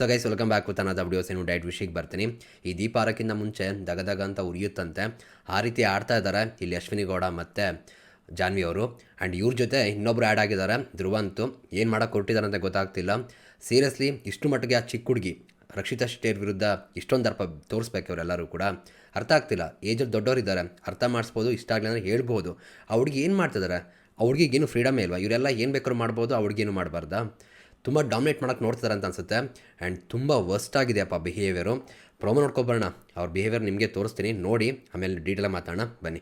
So guys welcome back with another videos. ಏನು ಡೈಟ್ ವಿಷಯಕ್ಕೆ ಬರ್ತೀನಿ. ಈ ದೀಪ ಆರೋಕ್ಕಿಂತ ಮುಂಚೆ ದಗದಗ ಅಂತ ಉರಿಯುತ್ತಂತೆ, ಆ ರೀತಿ ಆಡ್ತಾ ಇದ್ದಾರೆ ಇಲ್ಲಿ ಅಶ್ವಿನಿ ಗೌಡ ಮತ್ತು ಜಾನ್ವಿ ಅವರು. ಆ್ಯಂಡ್ ಇವ್ರ ಜೊತೆ ಇನ್ನೊಬ್ರು ಆ್ಯಡ್ ಆಗಿದ್ದಾರೆ, ಧ್ರುವ ಅಂತೂ. ಏನು ಮಾಡೋಕ್ಕೆ ಕೊಟ್ಟಿದ್ದಾರೆ ಅಂತ ಗೊತ್ತಾಗ್ತಿಲ್ಲ. ಸೀರಿಯಸ್ಲಿ ಇಷ್ಟು ಮಟ್ಟಿಗೆ ಆ ಚಿಕ್ಕ ಹುಡುಗಿ ರಕ್ಷಿತಾ ಶೆಟ್ಟಿಯವ್ರ ವಿರುದ್ಧ ಇಷ್ಟೊಂದು ದರ್ಪ ತೋರಿಸ್ಬೇಕು ಇವರೆಲ್ಲರೂ ಕೂಡ. ಅರ್ಥ ಆಗ್ತಿಲ್ಲ. ಏಜಲ್ಲಿ ದೊಡ್ಡವರಿದ್ದಾರೆ, ಅರ್ಥ ಮಾಡಿಸ್ಬೋದು, ಇಷ್ಟ ಆಗಲಿ ಅಂದರೆ ಹೇಳ್ಬೋದು. ಆ ಹುಡುಗಿ ಏನು ಮಾಡ್ತಿದ್ದಾರೆ? ಆ ಹುಡುಗಿಗೇನು ಫ್ರೀಡಮೇ ಇಲ್ವಾ? ಇವರೆಲ್ಲ ಏನು ಬೇಕಾದ್ರೂ ಮಾಡ್ಬೋದು, ಆ ಹುಡುಗೇನು ಮಾಡಬಾರ್ದಾ? ತುಂಬ ಡಾಮಿನೇಟ್ ಮಾಡೋಕ್ಕೆ ನೋಡ್ತಾರೆ ಅಂತ ಅನಿಸುತ್ತೆ. ಆ್ಯಂಡ್ ತುಂಬ ವರ್ಸ್ಟ್ ಆಗಿದೆಯಪ್ಪ ಬಿಹೇವಿಯರು. ಪ್ರೊಮೋ ನೋಡ್ಕೊಬರೋಣ, ಅವ್ರ ಬಿಹೇವಿಯರ್ ನಿಮಗೆ ತೋರಿಸ್ತೀನಿ, ನೋಡಿ ಆಮೇಲೆ ಡೀಟೇಲಾಗಿ ಮಾತಾಡೋಣ ಬನ್ನಿ.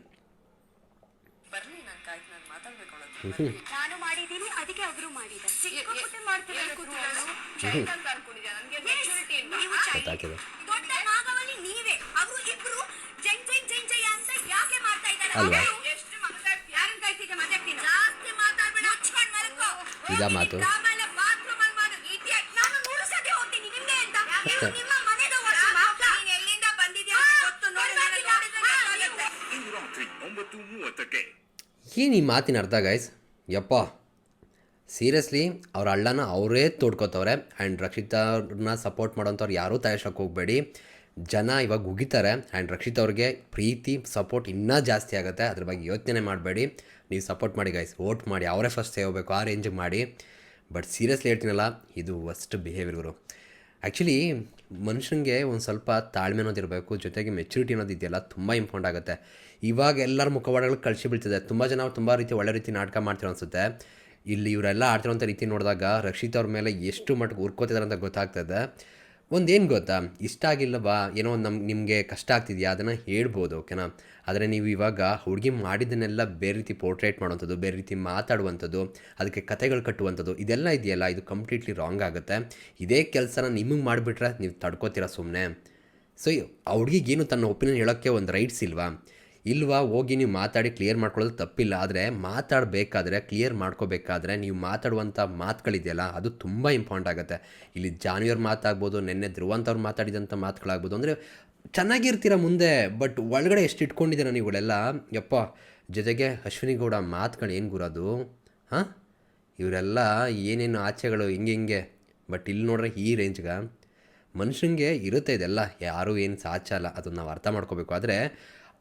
ನಾನು ಮಾಡಿದ್ದೀನಿ, ಅದಕ್ಕೆ ಅವರು ಮಾಡಿದ್ದಾರೆ. ದೊಡ್ಡ ನಾಗವಲ್ಲಿ ನೀವೇ, ಅವರು ಇಬ್ರು ಜೈ ಜೈ ಜೈ ಜೈ ಅಂತ ಯಾಕೆ ಮಾಡ್ತಾ ಇದ್ದಾರೆ ಅಲ್ವಾ? ಯಾರನ್ನ ಕಾಯ್ತಿದ್ದೆ ಮಾತಾಡ್ತೀನಿ, ಜಾಸ್ತಿ ಮಾತಾಡ್ಬೇಡ, ಮುಚ್ಕೊಂಡು ಮಲ್ಕೋ. ಇದಾ ಮಾತು? ಆಮೇಲೆ ಬಾತ್ರೂಮ್ ಅಲ್ಲಿ ಮಾಡು, ಇಡಿಯಟ್. ನಾನು 3 ಸತಿ ಹೋಗ್ತೀನಿ ನಿಮ್ಗೆ ಅಂತ. ಅಷ್ಟೇ. ನಿಮ್ಮ ಮನೆದು ವರ್ಷ ನೀನು ಎಲ್ಲಿಂದ ಬಂದಿದ್ಯಾ ಗೊತ್ತು ನೋಡಿ. ಇಂದು ರಾತ್ರಿ 9:30ಕ್ಕೆ. ಏನು ಈ ಮಾತಿನ ಅರ್ಥ ಗೈಸ್? ಯಪ್ಪ ಸೀರಿಯಸ್ಲಿ ಅವ್ರ ಅಳ್ಳನ ಅವರೇ ತೋಡ್ಕೋತವ್ರೆ. ಆ್ಯಂಡ್ ರಕ್ಷಿತಾವ್ರನ್ನ ಸಪೋರ್ಟ್ ಮಾಡೋಂಥವ್ರು ಯಾರೂ ತಯಾರಿಸೋಕೆ ಹೋಗಬೇಡಿ. ಜನ ಇವಾಗ ಉಗಿತಾರೆ. ಆ್ಯಂಡ್ ರಕ್ಷಿತ್ ಅವ್ರಿಗೆ ಪ್ರೀತಿ ಸಪೋರ್ಟ್ ಇನ್ನೂ ಜಾಸ್ತಿ ಆಗುತ್ತೆ, ಅದ್ರ ಬಗ್ಗೆ ಯೋಚನೆ ಮಾಡಬೇಡಿ. ನೀವು ಸಪೋರ್ಟ್ ಮಾಡಿ ಗೈಸ್, ವೋಟ್ ಮಾಡಿ, ಅವರೇ ಫಸ್ಟ್ ಹೋಗಬೇಕು, ಆ ರೇಂಜಿಗೆ ಮಾಡಿ. ಬಟ್ ಸೀರಿಯಸ್ಲಿ ಹೇಳ್ತೀನಲ್ಲ, ಇದು ವರ್ಸ್ಟ್ ಬಿಹೇವಿಯರ್ಗಳು. ಆ್ಯಕ್ಚುಲಿ ಮನುಷ್ಯನಿಗೆ ಒಂದು ಸ್ವಲ್ಪ ತಾಳ್ಮೆ ಅನ್ನೋದಿರಬೇಕು, ಜೊತೆಗೆ ಮೆಚುರಿಟಿ ಅನ್ನೋದು ಇದೆಯಲ್ಲ ತುಂಬ ಇಂಪಾರ್ಟೆಂಟ್ ಆಗುತ್ತೆ. ಇವಾಗ ಎಲ್ಲರ ಮುಖವಾಡಗಳು ಕಳಿಸಿ ಬೀಳ್ತಿದೆ. ತುಂಬ ಜನ ತುಂಬ ರೀತಿ ಒಳ್ಳೆ ರೀತಿ ನಾಟಕ ಮಾಡ್ತಿರೋ ಅನಿಸುತ್ತೆ. ಇಲ್ಲಿ ಇವರೆಲ್ಲ ಆಡ್ತಿರೋಂಥ ರೀತಿ ನೋಡಿದಾಗ ರಕ್ಷಿತ್ ಅವ್ರ ಮೇಲೆ ಎಷ್ಟು ಮಟ್ಟಿಗೆ ಉರ್ಕೋತಿದ್ದಾರೆ ಅಂತ ಗೊತ್ತಾಗ್ತದೆ. ಒಂದೇನು ಗೊತ್ತಾ, ಇಷ್ಟ ಆಗಿಲ್ಲವಾ, ಏನೋ ಒಂದು ನಿಮಗೆ ಕಷ್ಟ ಆಗ್ತಿದೆಯಾ, ಅದನ್ನು ಹೇಳ್ಬೋದು, ಓಕೆನಾ. ಆದರೆ ನೀವು ಇವಾಗ ಹುಡುಗಿ ಮಾಡಿದ್ದನ್ನೆಲ್ಲ ಬೇರೆ ರೀತಿ ಪೋರ್ಟ್ರೇಟ್ ಮಾಡುವಂಥದ್ದು, ಬೇರೆ ರೀತಿ ಮಾತಾಡುವಂಥದ್ದು, ಅದಕ್ಕೆ ಕತೆಗಳು ಕಟ್ಟುವಂಥದ್ದು, ಇದೆಲ್ಲ ಇದೆಯಲ್ಲ, ಇದು ಕಂಪ್ಲೀಟ್ಲಿ ರಾಂಗ್ ಆಗುತ್ತೆ. ಇದೇ ಕೆಲಸನ ನಿಮಗೆ ಮಾಡಿಬಿಟ್ರೆ ನೀವು ತಡ್ಕೋತೀರ ಸುಮ್ಮನೆ. ಸೊ ಆ ಹುಡುಗಿಗೇನು ತನ್ನ ಒಪಿನಿಯನ್ ಹೇಳೋಕ್ಕೆ ಒಂದು ರೈಟ್ಸ್ ಇಲ್ವಾ? ಹೋಗಿ ನೀವು ಮಾತಾಡಿ ಕ್ಲಿಯರ್ ಮಾಡ್ಕೊಳ್ಳೋದು ತಪ್ಪಿಲ್ಲ. ಆದರೆ ಮಾತಾಡಬೇಕಾದ್ರೆ, ಕ್ಲಿಯರ್ ಮಾಡ್ಕೋಬೇಕಾದ್ರೆ ನೀವು ಮಾತಾಡುವಂಥ ಮಾತುಗಳಿದೆಯಲ್ಲ, ಅದು ತುಂಬ ಇಂಪಾರ್ಟೆಂಟ್ ಆಗುತ್ತೆ. ಇಲ್ಲಿ ಜಾನ್ವಿಯವ್ರ ಮಾತಾಗ್ಬೋದು, ನೆನ್ನೆ ಧ್ರುವಂತವ್ರು ಮಾತಾಡಿದಂಥ ಮಾತುಗಳಾಗ್ಬೋದು. ಅಂದರೆ ಚೆನ್ನಾಗಿರ್ತೀರ ಮುಂದೆ, ಬಟ್ ಒಳಗಡೆ ಎಷ್ಟು ಇಟ್ಕೊಂಡಿದ್ದೀರ ನೀವುಗಳೆಲ್ಲ, ಯಪ್ಪ. ಜೊತೆಗೆ ಅಶ್ವಿನಿ ಗೌಡ ಮಾತುಗಳು ಏನು ಗುರೋದು, ಹಾಂ? ಇವರೆಲ್ಲ ಏನೇನು ಆಚೆಗಳು ಹಿಂಗೆ. ಬಟ್ ಇಲ್ಲಿ ನೋಡ್ರೆ ಈ ರೇಂಜ್ಗೆ ಮನುಷ್ಯನಿಗೆ ಇರುತ್ತೆ ಇದೆಲ್ಲ, ಯಾರೂ ಏನು ಸಾಚಲ್ಲ, ಅದನ್ನು ನಾವು ಅರ್ಥ ಮಾಡ್ಕೋಬೇಕು. ಆದರೆ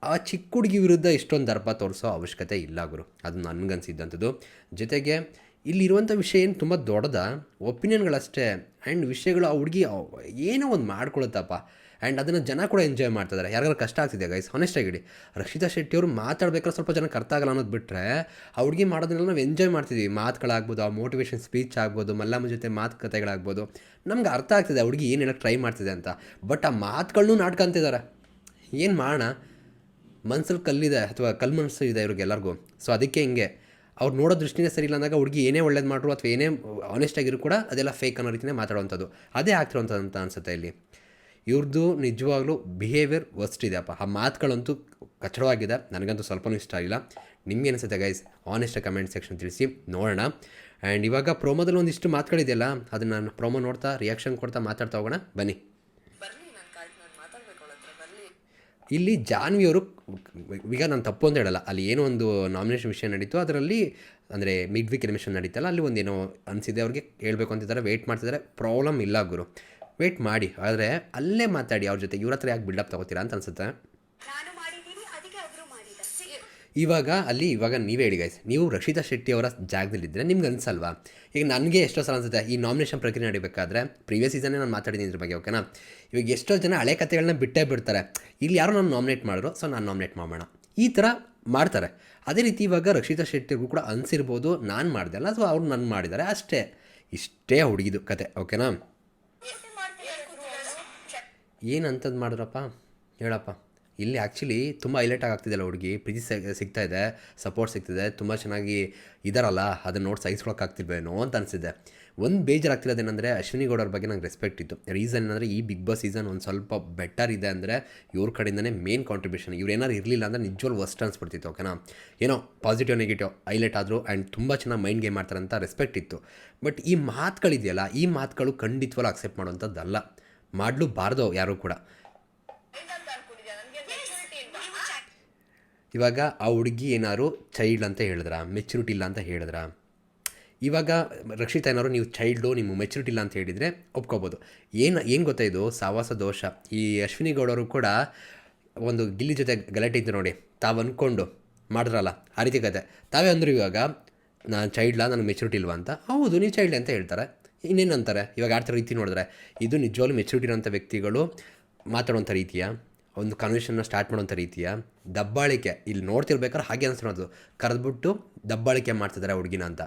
ಆ ಚಿಕ್ಕ ಹುಡುಗಿ ವಿರುದ್ಧ ಇಷ್ಟೊಂದು ದರ್ಪ ತೋರಿಸೋ ಅವಶ್ಯಕತೆ ಇಲ್ಲ ಗುರು, ಅದು ನನಗನ್ಸಿದ್ದಂಥದ್ದು. ಜೊತೆಗೆ ಇಲ್ಲಿರುವಂಥ ವಿಷಯ ಏನು ತುಂಬ ದೊಡ್ಡದ, ಒಪಿನಿಯನ್ಗಳಷ್ಟೇ. ಆ್ಯಂಡ್ ವಿಷಯಗಳು ಆ ಹುಡುಗಿ ಏನೋ ಒಂದು ಮಾಡ್ಕೊಳುತ್ತಪ್ಪ. ಆ್ಯಂಡ್ ಅದನ್ನು ಜನ ಕೂಡ ಎಂಜಾಯ್ ಮಾಡ್ತಿದ್ದಾರೆ. ಯಾರಿಗಾರು ಕಷ್ಟ ಆಗ್ತಿದೆ ಗೈಸ್, ಹಾನೆಸ್ಟಾಗಿಡಿ. ರಕ್ಷಿತಾ ಶೆಟ್ಟಿಯವರು ಮಾತಾಡ್ಬೇಕಾದ್ರೆ ಸ್ವಲ್ಪ ಜನಕ್ಕೆ ಅರ್ಥ ಆಗಲ್ಲ ಅನ್ನೋದು ಬಿಟ್ಟರೆ, ಆ ಹುಡುಗಿ ಮಾಡೋದನ್ನೆಲ್ಲ ನಾವು ಎಂಜಾಯ್ ಮಾಡ್ತಿದ್ದೀವಿ. ಮಾತುಗಳಾಗ್ಬೋದು, ಆ ಮೋಟಿವೇಶನ್ ಸ್ಪೀಚ್ ಆಗ್ಬೋದು, ಮಲ್ಲಮ್ಮ ಜೊತೆ ಮಾತುಕತೆಗಳಾಗ್ಬೋದು, ನಮ್ಗೆ ಅರ್ಥ ಆಗ್ತಿದೆ ಆ ಹುಡುಗಿ ಏನು ಹೇಳೋಕ್ಕೆ ಟ್ರೈ ಮಾಡ್ತಿದೆ ಅಂತ. ಬಟ್ ಆ ಮಾತುಗಳನ್ನೂ ನಾಟಕ ಅಂತಿದ್ದಾರೆ. ಏನು ಮಾಡೋಣ, ಮನ್ಸಲ್ಲಿ ಕಲ್ಲಿದೆ ಅಥವಾ ಕಲ್ಲು ಮನಸ್ಸು ಇದೆ ಇವ್ರಿಗೆಲ್ಲರಿಗೂ. ಸೊ ಅದಕ್ಕೆ ಹಿಂಗೆ ಅವ್ರು ನೋಡೋ ದೃಷ್ಟಿನೇ ಸರಿ ಇಲ್ಲ ಅಂದಾಗ ಹುಡುಗಿ ಏನೇ ಒಳ್ಳೇದು ಮಾಡ್ರು ಅಥವಾ ಏನೇ ಆನೆಸ್ಟಾಗಿರೋ ಕೂಡ ಅದೆಲ್ಲ ಫೇಕ್ ಅನ್ನೋ ರೀತಿಯೇ ಮಾತಾಡುವಂಥದ್ದು, ಅದೇ ಆಗ್ತಿರೋಂಥದ್ದು ಅಂತ ಅನಿಸುತ್ತೆ ಇಲ್ಲಿ. ಇವ್ರದ್ದು ನಿಜವಾಗ್ಲೂ ಬಿಹೇವಿಯರ್ ವರ್ಸ್ಟ್ ಇದೆಯಪ್ಪ. ಆ ಮಾತುಗಳಂತೂ ಕಚ್ಚಡವಾಗಿದೆ, ನನಗಂತೂ ಸ್ವಲ್ಪನೂ ಇಷ್ಟ ಆಗಿಲ್ಲ. ನಿಮ್ಗೆ ಅನಿಸುತ್ತೆ ಗೈಸ್? ಆನೆಸ್ಟ್ ಕಮೆಂಟ್ ಸೆಕ್ಷನ್ ತಿಳಿಸಿ ನೋಡೋಣ. ಆ್ಯಂಡ್ ಇವಾಗ ಪ್ರೋಮೋದಲ್ಲಿ ಒಂದಿಷ್ಟು ಮಾತುಗಳಿದೆಯಲ್ಲ, ಅದನ್ನು ನಾನು ಪ್ರೋಮೋ ನೋಡ್ತಾ ರಿಯಾಕ್ಷನ್ ಕೊಡ್ತಾ ಮಾತಾಡ್ತಾ ಹೋಗೋಣ ಬನ್ನಿ. ಇಲ್ಲಿ ಜಾನ್ವಿಯವರು, ಈಗ ನಾನು ತಪ್ಪು ಅಂತ ಹೇಳಲ್ಲ, ಅಲ್ಲಿ ಏನೋ ಒಂದು ನಾಮಿನೇಷನ್ ವಿಷಯ ನಡೀತು, ಅದರಲ್ಲಿ ಅಂದರೆ ಮಿಡ್ ವೀಕ್ ಎಲಿಮಿನೇಷನ್ ನಡೀತಲ್ಲ, ಅಲ್ಲಿ ಒಂದೇನೋ ಅನಿಸಿದೆ ಅವ್ರಿಗೆ ಹೇಳ್ಬೇಕು ಅಂತಿದ್ದಾರೆ. ವೆಯ್ಟ್ ಮಾಡ್ತಿದ್ದಾರೆ, ಪ್ರಾಬ್ಲಮ್ ಇಲ್ಲ ಗುರು, ವೆಯ್ಟ್ ಮಾಡಿ. ಆದರೆ ಅಲ್ಲೇ ಮಾತಾಡಿ ಅವ್ರ ಜೊತೆ. ಇವ್ರ ಹತ್ರ ಯಾಕೆ ಬಿಲ್ಡಪ್ ತಗೋತೀರಾ ಅಂತ ಅನಿಸುತ್ತೆ. ಇವಾಗ ನೀವೇ ಹೇಳಿ ಗೈಸ್, ನೀವು ರಕ್ಷಿತಾ ಶೆಟ್ಟಿ ಅವರ ಜಾಗದಲ್ಲಿದ್ದರೆ ನಿಮ್ಗೆ ಅನಿಸಲ್ವಾ? ಈಗ ನನಗೆ ಎಷ್ಟೋ ಸಲ ಅನಿಸುತ್ತೆ, ಈ ನಾಮಿನೇಷನ್ ಪ್ರಕ್ರಿಯೆ ನಡಿಬೇಕಾದ್ರೆ ಪ್ರೀವಿಯಸ್ ಸೀಸನ್ನೇ ನಾನು ಮಾತಾಡಿದ್ದೀನಿ ಇದ್ರ ಬಗ್ಗೆ, ಓಕೆನಾ. ಇವಾಗ ಎಷ್ಟೋ ಜನ ಹಳೆ ಕಥೆಗಳನ್ನ ಬಿಟ್ಟೇ ಬಿಡ್ತಾರೆ. ಇಲ್ಲಿ ಯಾರೋ ನಾನು ನಾಮಿನೇಟ್ ಮಾಡಿದ್ರು, ಸೊ ನಾನು ನಾಮಿನೇಟ್ ಮಾಡೋಣ, ಈ ಥರ ಮಾಡ್ತಾರೆ. ಅದೇ ರೀತಿ ಇವಾಗ ರಕ್ಷಿತಾ ಶೆಟ್ಟಿಗೂ ಕೂಡ ಅನಿಸಿರ್ಬೋದು, ನಾನು ಮಾಡಿದೆ ಅಲ್ಲ, ಸೊ ಅವ್ರು ನನ್ನ ಮಾಡಿದ್ದಾರೆ ಅಷ್ಟೇ. ಇಷ್ಟೇ ಹುಡುಗಿದು ಕತೆ, ಓಕೆನಾ. ಏನಂತದ್ದು ಮಾಡಿದ್ರಪ್ಪ ಹೇಳಪ್ಪ. ಇಲ್ಲಿ ಆ್ಯಕ್ಚುಲಿ ತುಂಬ ಹೈಲೈಟ್ ಆಗ್ತಿದೆಯಲ್ಲ ಹುಡುಗಿ, ಪ್ರೀತಿ ಸಿಗ್ತಾ ಇದೆ, ಸಪೋರ್ಟ್ ಸಿಗ್ತಿದೆ, ತುಂಬ ಚೆನ್ನಾಗಿ ಇದಾರಲ್ಲ, ಅದನ್ನು ನೋಡಿ ಸಹಿಸ್ಕೊಳಕ್ಕಾಗ್ತಿಲ್ವೇನೋ ಅಂತ ಅನಿಸಿದೆ. ಒಂದು ಬೇಜಾರಾಗ್ತಿರೋದೇನೆಂದರೆ ಅಶ್ವಿನಿ ಗೌಡರ ಬಗ್ಗೆ ನಂಗೆ ರೆಸ್ಪೆಕ್ಟ್ ಇತ್ತು. ರೀಸನ್ ಏನಂದರೆ ಈ ಬಿಗ್ ಬಾಸ್ ಸೀಸನ್ ಒಂದು ಸ್ವಲ್ಪ ಬೆಟರ್ ಇದೆ ಅಂದರೆ ಇವ್ರ ಕಡೆಯಿಂದನೇ ಮೇನ್ ಕಾಂಟ್ರಿಬ್ಯೂಷನ್. ಇವ್ರೇನಾರು ಇರಲಿಲ್ಲ ಅಂದರೆ ನಿಜವಾಗ್ಲೂ ವರ್ಸ್ಟ್ ಅನಿಸ್ಬಿಡ್ತಿತ್ತು, ಓಕೆನಾ. ಏನೋ ಪಾಸಿಟಿವ್ ನೆಗೆಟಿವ್ ಹೈಲೈಟ್ ಆದರೂ ಆ್ಯಂಡ್ ತುಂಬ ಚೆನ್ನಾಗಿ ಮೈಂಡ್ ಗೇಮ್ ಮಾಡ್ತಾರೆ ಅಂತ ರೆಸ್ಪೆಕ್ಟ್ ಇತ್ತು. ಬಟ್ ಈ ಮಾತುಗಳಿದೆಯಲ್ಲ, ಈ ಮಾತುಗಳು ಖಂಡಿತವಾಗ್ಲೂ ಅಕ್ಸೆಪ್ಟ್ ಮಾಡುವಂಥದ್ದಲ್ಲ, ಮಾಡಲೂಬಾರ್ದು ಯಾರೂ ಕೂಡ. ಇವಾಗ ಆ ಹುಡುಗಿ ಏನಾದ್ರು ಚೈಲ್ಡ್ ಅಂತ ಹೇಳಿದ್ರ, ಮೆಚುರಿಟಿ ಇಲ್ಲ ಅಂತ ಹೇಳಿದ್ರ, ಇವಾಗ ರಕ್ಷಿತಾ ಏನಾದ್ರು ನೀವು ಚೈಲ್ಡು ನಿಮ್ಮ ಮೆಚುರಿಟಿ ಇಲ್ಲ ಅಂತ ಹೇಳಿದರೆ ಒಪ್ಕೋಬೋದು. ಏನು ಗೊತ್ತಾ ಇದು ಸಹವಾಸ ದೋಷ. ಈ ಅಶ್ವಿನಿ ಗೌಡರು ಕೂಡ ಒಂದು ಗಿಲ್ಲಿ ಜೊತೆ ಗಲಾಟೆ ಇತ್ತು ನೋಡಿ, ತಾವು ಅಂದ್ಕೊಂಡು ಮಾಡಿದ್ರಲ್ಲ ಆ ರೀತಿ ಕತೆ. ತಾವೇ ಅಂದರು ಇವಾಗ ನಾನು ಚೈಲ್ಡ್ಲ, ನನಗೆ ಮೆಚುರಿಟಿ ಇಲ್ವಾ ಅಂತ. ಹೌದು ನೀವು ಚೈಲ್ಡ್ ಅಂತ ಹೇಳ್ತಾರೆ, ಇನ್ನೇನು ಅಂತಾರೆ. ಇವಾಗ ಆಡ್ತಿರೋ ರೀತಿ ನೋಡಿದ್ರೆ ಇದು ನಿಜವಾಗ್ಲೂ ಮೆಚುರಿಟಿ ಇರೋಂಥ ವ್ಯಕ್ತಿಗಳು ಮಾತಾಡೋಂಥ ರೀತಿಯ ಒಂದು ಕನ್ವರ್ಸೇಷನ್ನ ಸ್ಟಾರ್ಟ್ ಮಾಡೋಂಥ ರೀತಿಯ ದಬ್ಬಾಳಿಕೆ ಇಲ್ಲಿ ನೋಡ್ತಿರ್ಬೇಕಾದ್ರೆ ಹಾಗೆ ಅನಿಸ್ತಿರೋದು, ಕರೆದ್ಬಿಟ್ಟು ದಬ್ಬಾಳಿಕೆ ಮಾಡ್ತಿದ್ದಾರೆ ಹುಡುಗಿನ ಅಂತ.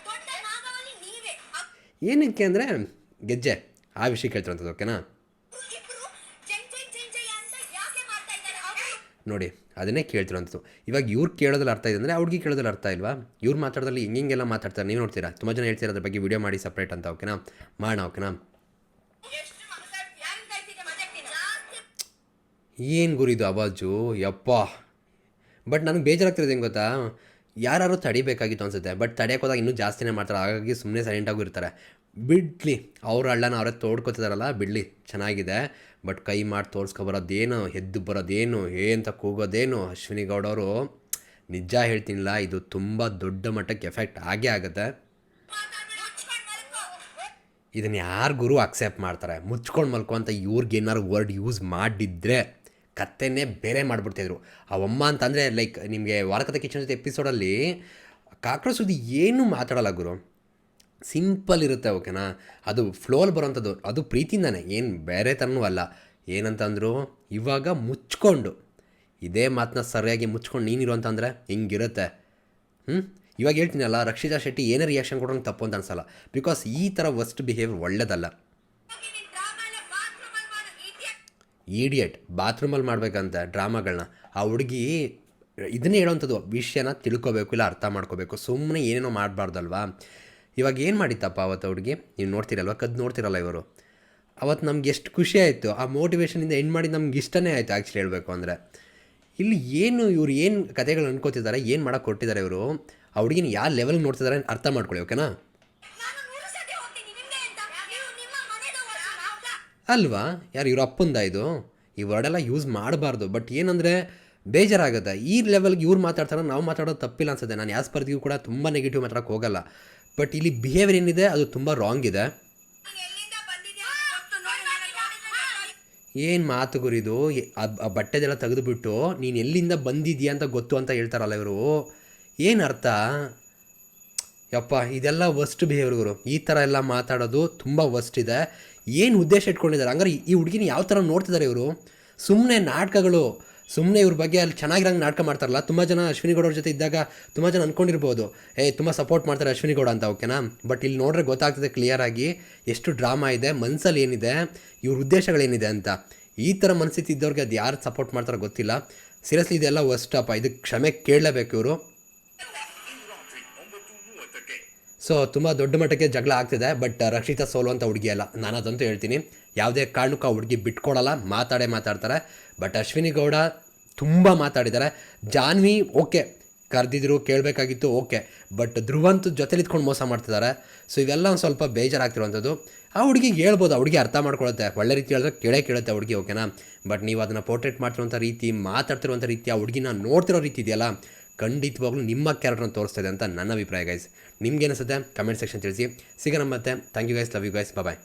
ದೊಡ್ಡ ನಾಗವಲ್ಲಿ ನೀವೇ ಏನಕ್ಕೆ ಅಂದರೆ ಗೆಜ್ಜೆ ಆ ವಿಷಯ ಕೇಳ್ತಿರೋಂಥದ್ದು, ಓಕೆನಾ. ಇಬ್ರು ಜೈ ಜೈ ಜೈ ಜೈ ಅಂತ ಯಾಕೆ ಮಾಡ್ತಾ ಇದ್ದಾರೆ ಅವರು? ನೋಡಿ ಅದನ್ನೇ ಕೇಳ್ತಿರೋಂಥದ್ದು. ಇವಾಗ ಇವ್ರು ಕೇಳೋದ್ರಲ್ಲಿ ಅರ್ಥ ಇದೆ ಅಂದರೆ ಅವ್ರಿಗೆ ಕೇಳೋದ್ರಲ್ಲಿ ಅರ್ಥ ಇಲ್ವಾ? ಇವ್ರು ಮಾತಾಡೋದ್ರಲ್ಲಿ ಹಿಂಗೆಲ್ಲ ಮಾತಾಡ್ತಾರೆ, ನೀವು ನೋಡ್ತೀರಾ. ತುಂಬ ಜನ ಹೇಳ್ತೀರಾ ಅದ್ರ ಬಗ್ಗೆ ವಿಡಿಯೋ ಮಾಡಿ ಸಪ್ರೇಟ್ ಅಂತ, ಓಕೆನಾ, ಮಾಡೋಣ, ಓಕೆನಾ. ಎಷ್ಟು ಮಾತಾಡ್ತೀಯ? ಯಾರಿನ ಕೈತಿಗೆ ಮಾತಾಡ್ತೀನಿ ಜಾಸ್ತಿ. ಏನು ಗುರಿದು ಅವಾಜು ಯಪ್ಪ. ಬಟ್ ನನಗೆ ಬೇಜಾರಾಗ್ತಿರೋದು ಹೆಂಗೆ ಗೊತ್ತಾ, ಯಾರು ತಡಿಬೇಕಾಗಿತ್ತು ಅನಿಸುತ್ತೆ. ಬಟ್ ತಡೆಯೋಕೆ ಹೋದಾಗ ಇನ್ನೂ ಜಾಸ್ತಿನೇ ಮಾಡ್ತಾರೆ, ಹಾಗಾಗಿ ಸುಮ್ಮನೆ ಸೈಲೆಂಟಾಗೂ ಇರ್ತಾರೆ. ಬಿಡಲಿ, ಅವ್ರ ಹಳ್ಳನ ಅವರೇ ತೋಡ್ಕೊತಿದಾರಲ್ಲ, ಬಿಡಲಿ, ಚೆನ್ನಾಗಿದೆ. ಬಟ್ ಕೈ ಮಾಡಿ ತೋರಿಸ್ಕೊಬರೋದೇನು, ಎದ್ದು ಬರೋದೇನು, ಅಂತ ಕೂಗೋದೇನು. ಅಶ್ವಿನಿ ಗೌಡವರು ನಿಜ ಹೇಳ್ತೀನಿಲ್ಲ, ಇದು ತುಂಬ ದೊಡ್ಡ ಮಟ್ಟಕ್ಕೆ ಎಫೆಕ್ಟ್ ಆಗೇ ಆಗುತ್ತೆ. ಇದನ್ನು ಯಾರು ಗುರು ಅಕ್ಸೆಪ್ಟ್ ಮಾಡ್ತಾರೆ? ಮುಚ್ಕೊಂಡು ಮಲ್ಕೊ ಅಂತ ಇವ್ರಿಗೆ ಏನಾರು ವರ್ಡ್ ಯೂಸ್ ಮಾಡಿದ್ರೆ ಕತ್ತೆನೇ ಬೇರೆ ಮಾಡಿಬಿಡ್ತಿದ್ರು. ಅವಮ್ಮ ಅಂತಂದರೆ ಲೈಕ್ ನಿಮಗೆ ವಾರಕತೆ ಕಿಚನ್ ಜೊತೆ ಎಪಿಸೋಡಲ್ಲಿ ಕಾಕ್ರೋಚ್ ಸುದ್ದಿ ಏನೂ ಮಾತಾಡೋಲ್ಲ ಗುರು, ಸಿಂಪಲ್ ಇರುತ್ತೆ, ಓಕೆನಾ. ಅದು ಫ್ಲೋಲ್ ಬರೋವಂಥದ್ದು, ಅದು ಪ್ರೀತಿಯಿಂದಾನೆ, ಏನು ಬೇರೆ ಥರನೂ ಅಲ್ಲ. ಏನಂತಂದರು, ಇವಾಗ ಮುಚ್ಕೊಂಡು ಇದೇ ಮಾತನ್ನ ಸರಿಯಾಗಿ ಮುಚ್ಕೊಂಡು ನೀನಿರು ಅಂತಂದರೆ ಹಿಂಗಿರುತ್ತೆ. ಇವಾಗ ಹೇಳ್ತೀನಲ್ಲ, ರಕ್ಷಿತಾ ಶೆಟ್ಟಿ ಏನೇ ರಿಯಾಕ್ಷನ್ ಕೊಡೋಂಗೆ ತಪ್ಪು ಅಂತ ಅನ್ಸಲ್ಲ. ಬಿಕಾಸ್ ಈ ಥರ ವರ್ಸ್ಟ್ ಬಿಹೇವಿಯರ್ ಒಳ್ಳೆಯದಲ್ಲ. ಈಡಿಯಟ್ ಬಾತ್ರೂಮಲ್ಲಿ ಮಾಡಬೇಕಂತ ಡ್ರಾಮಾಗಳನ್ನ. ಆ ಹುಡುಗಿ ಇದನ್ನೇ ಹೇಳೋವಂಥದ್ದು, ವಿಷಯನ ತಿಳ್ಕೊಬೇಕು, ಇಲ್ಲ ಅರ್ಥ ಮಾಡ್ಕೋಬೇಕು, ಸುಮ್ಮನೆ ಏನೇನೋ ಮಾಡಬಾರ್ದಲ್ವಾ. ಇವಾಗ ಏನು ಮಾಡಿತ್ತಪ್ಪ ಅವತ್ತು ಹುಡುಗಿ, ನೀವು ನೋಡ್ತಿರಲ್ವ, ನೋಡ್ತಿರಲ್ಲ ಇವರು. ಅವತ್ತು ನಮ್ಗೆ ಎಷ್ಟು ಖುಷಿ ಆಯಿತು, ಆ ಮೋಟಿವೇಶನಿಂದ ಎಂಡ್ ಮಾಡಿ ನಮ್ಗೆ ಇಷ್ಟನೇ ಆಯಿತು ಆ್ಯಕ್ಚುಲಿ ಹೇಳಬೇಕು ಅಂದರೆ. ಇಲ್ಲಿ ಏನು ಇವ್ರು ಏನು ಕಥೆಗಳು ಅನ್ಕೋತಿದ್ದಾರೆ, ಏನು ಮಾಡೋಕ್ಕೆ ಕೊಟ್ಟಿದ್ದಾರೆ ಇವರು, ಆ ಹುಡುಗಿನ ಯಾವ ಲೆವೆಲ್ಗೆ ನೋಡ್ತಿದ್ದಾರೆ ಅರ್ಥ ಮಾಡ್ಕೊಳ್ಳಿ, ಓಕೆನಾ. ನಾನು 100 ಸತಿ ಹೋಗ್ತೀನಿ ನಿಮ್ಗೆ ಅಂತ. ನೀವು ನಿಮ್ಮ ಮನೆದವರು ಅಲ್ವಾ, ಯಾರು ಇವ್ರ ಅಪ್ಪಂದ ಇದು? ಈ ವರ್ಡೆಲ್ಲ ಯೂಸ್ ಮಾಡಬಾರ್ದು. ಬಟ್ ಏನಂದರೆ ಬೇಜಾರಾಗುತ್ತೆ, ಈ ಲೆವೆಲ್ಗೆ ಇವ್ರು ಮಾತಾಡ್ತಾರೆ, ನಾವು ಮಾತಾಡೋದು ತಪ್ಪಿಲ್ಲ ಅನ್ಸುತ್ತೆ. ನಾನು ಯಾವ ಸ್ಪರ್ಧಿಗೂ ಕೂಡ ತುಂಬ ನೆಗೆಟಿವ್ ಮಾತಾಡೋಕ್ಕೆ ಹೋಗಲ್ಲ. ಬಟ್ ಇಲ್ಲಿ ಬಿಹೇವಿಯರ್ ಏನಿದೆ ಅದು ತುಂಬ ರಾಂಗ್ ಇದೆ. ಎಲ್ಲಿಂದ ಬಂದಿದ್ಯಾ ಗೊತ್ತು ನೋಡಿ. ಏನು ಮಾತು ಗುರಿದು, ಆ ಬಟ್ಟೆದೆಲ್ಲ ತೆಗೆದುಬಿಟ್ಟು ನೀನು ಎಲ್ಲಿಂದ ಬಂದಿದ್ಯಾ ಅಂತ ಗೊತ್ತು ಅಂತ ಹೇಳ್ತಾರಲ್ಲ ಇವರು, ಏನು ಅರ್ಥ? ಯಪ್ಪ, ಇದೆಲ್ಲ ವರ್ಸ್ಟ್ ಬಿಹೇವಿಯರ್ ಗುರು. ಈ ಥರ ಎಲ್ಲ ಮಾತಾಡೋದು ತುಂಬ ವರ್ಸ್ಟ್ ಇದೆ. ಏನು ಉದ್ದೇಶ ಇಟ್ಕೊಂಡಿದ್ದಾರೆ ಹಂಗಾರೆ? ಈ ಹುಡುಗಿನ ಯಾವ ಥರ ನೋಡ್ತಿದ್ದಾರೆ ಇವರು? ಸುಮ್ಮನೆ ನಾಟಕಗಳು, ಸುಮ್ಮನೆ ಇವ್ರ ಬಗ್ಗೆ ಅಲ್ಲಿ ಚೆನ್ನಾಗಿರಂಗೆ ನಾಟಕ ಮಾಡ್ತಾರಲ್ಲ. ತುಂಬ ಜನ ಅಶ್ವಿನಿ ಗೌಡವ್ರ ಜೊತೆ ಇದ್ದಾಗ ತುಂಬ ಜನ ಅಂದ್ಕೊಂಡಿರ್ಬೋದು, ತುಂಬ ಸಪೋರ್ಟ್ ಮಾಡ್ತಾರೆ ಅಶ್ವಿನಿ ಗೌಡ ಅಂತ, ಓಕೆನಾ. ಬಟ್ ಇಲ್ಲಿ ನೋಡ್ರೆ ಗೊತ್ತಾಗ್ತದೆ ಕ್ಲಿಯರಾಗಿ ಎಷ್ಟು ಡ್ರಾಮಾ ಇದೆ, ಮನಸ್ಸಲ್ಲಿ ಏನಿದೆ, ಇವ್ರ ಉದ್ದೇಶಗಳೇನಿದೆ ಅಂತ. ಈ ಥರ ಮನಸ್ಥಿತಿ ಇದ್ದವ್ರಿಗೆ ಅದು ಯಾರು ಸಪೋರ್ಟ್ ಮಾಡ್ತಾರೋ ಗೊತ್ತಿಲ್ಲ. ಸೀರಿಯಸ್ಲಿ ಇದೆಲ್ಲ ವರ್ಸ್ಟಪ್ಪ, ಇದಕ್ಕೆ ಕ್ಷಮೆ ಕೇಳಲೇಬೇಕು ಇವರು. ರಾತ್ರಿ 9:30ಕ್ಕೆ ಸೊ ತುಂಬ ದೊಡ್ಡ ಮಟ್ಟಕ್ಕೆ ಜಗಳ ಆಗ್ತಿದೆ. ಬಟ್ ರಕ್ಷಿತಾ ಸೋಲುವಂಥ ಹುಡುಗಿ ಅಲ್ಲ, ನಾನು ಅದಂತೂ ಹೇಳ್ತೀನಿ. ಯಾವುದೇ ಕಾರಣಕ್ಕೂ ಆ ಹುಡುಗಿ ಬಿಟ್ಕೊಡಲ್ಲ, ಮಾತಾಡ್ತಾರೆ. ಬಟ್ ಅಶ್ವಿನಿ ಗೌಡ ತುಂಬ ಮಾತಾಡಿದ್ದಾರೆ. ಜಾನ್ವಿ ಓಕೆ, ಕರೆದಿದ್ರು, ಕೇಳಬೇಕಾಗಿತ್ತು, ಓಕೆ. ಬಟ್ ಧ್ರುವಂತೂ ಜೊತೆಲಿ ಇದ್ಕೊಂಡು ಮೋಸ ಮಾಡ್ತಿದ್ದಾರೆ. ಸೊ ಇವೆಲ್ಲ ಒಂದು ಸ್ವಲ್ಪ ಬೇಜಾರಾಗ್ತಿರುವಂಥದ್ದು. ಆ ಹುಡುಗಿಗೆ ಹೇಳ್ಬೋದು, ಆ ಹುಡುಗಿ ಅರ್ಥ ಮಾಡ್ಕೊಳುತ್ತೆ, ಒಳ್ಳೆ ರೀತಿ ಹೇಳಿದ್ರೆ ಕೇಳುತ್ತೆ ಆ ಹುಡುಗಿ, ಓಕೆನಾ. ಬಟ್ ನೀವು ಅದನ್ನು ಪೋರ್ಟ್ರೇಟ್ ಮಾಡ್ತಿರುವಂಥ ರೀತಿ, ಮಾತಾಡ್ತಿರುವಂಥ ರೀತಿ, ಆ ಹುಡುಗಿನ ನೋಡ್ತಿರೋ ರೀತಿ ಇದೆಯಲ್ಲ, ಖಂಡಿತವಾಗ್ಲೂ ನಿಮ್ಮ ಕ್ಯಾರೆಕ್ಟರ್ನ ತೋರಿಸ್ತಾ ಇದೆ ಅಂತ ನನ್ನ ಅಭಿಪ್ರಾಯ ಗೈಸ್. ನಿಮ್ಗೆ ಅನಿಸುತ್ತೆ ಕಮೆಂಟ್ ಸೆಕ್ಷನ್ ತಿಳಿಸಿ. ಸಿಗೋಣ ಮತ್ತೆ. Thank you guys, love you guys, bye.